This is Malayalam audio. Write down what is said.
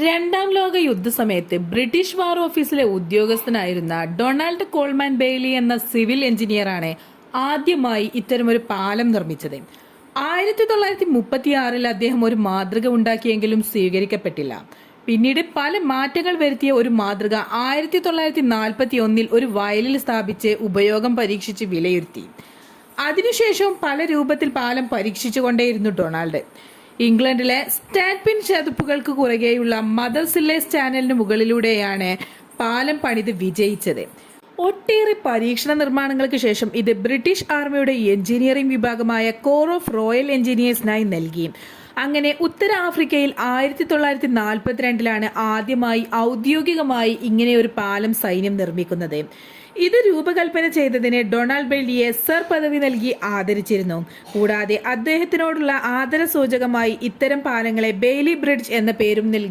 രണ്ടാം ലോക യുദ്ധസമയത്ത് ബ്രിട്ടീഷ് വാർ ഓഫീസിലെ ഉദ്യോഗസ്ഥനായിരുന്ന ഡൊണാൾഡ് കോൾമാൻ ബെയ്ലി എന്ന സിവിൽ എഞ്ചിനീയറാണ് ആദ്യമായി ഇത്തരമൊരു പാലം നിർമ്മിച്ചത്. 1936 അദ്ദേഹം ഒരു മാതൃക ഉണ്ടാക്കിയെങ്കിലും സ്വീകരിക്കപ്പെട്ടില്ല. പിന്നീട് പല മാറ്റങ്ങൾ വരുത്തിയ ഒരു മാതൃക 1941 ഒരു വയലിൽ സ്ഥാപിച്ച് ഉപയോഗം പരീക്ഷിച്ച് വിലയിരുത്തി. അതിനുശേഷവും പല രൂപത്തിൽ പാലം പരീക്ഷിച്ചുകൊണ്ടേയിരുന്നു ഡൊണാൾഡ്. ഇംഗ്ലണ്ടിലെ സ്റ്റാറ്റ്പിൻ ചതുപ്പുകൾക്ക് കുറുകെയുള്ള മദർ സില്ലേസ് ചാനലിന് മുകളിലൂടെയാണ് പാലം പണിത് വിജയിച്ചത്. ഒട്ടേറെ പരീക്ഷണ നിർമ്മാണങ്ങൾക്ക് ശേഷം ഇത് ബ്രിട്ടീഷ് ആർമിയുടെ എഞ്ചിനീയറിംഗ് വിഭാഗമായ കോർ ഓഫ് റോയൽ എഞ്ചിനീയേഴ്സിനായി നൽകി. അങ്ങനെ ഉത്തരാഫ്രിക്കയിൽ 1942 ആദ്യമായി ഔദ്യോഗികമായി ഇങ്ങനെ ഒരു പാലം സൈന്യം നിർമ്മിക്കുന്നത്. ഇത് രൂപകൽപ്പന ചെയ്തതിന് ഡൊണാൾഡ് ബെയ്ലിയെ സർ പദവി നൽകി ആദരിച്ചിരുന്നു. കൂടാതെ അദ്ദേഹത്തിനോടുള്ള ആദരസൂചകമായി ഇത്തരം പാലങ്ങളെ ബെയ്ലി ബ്രിഡ്ജ് എന്ന പേരും നൽകി.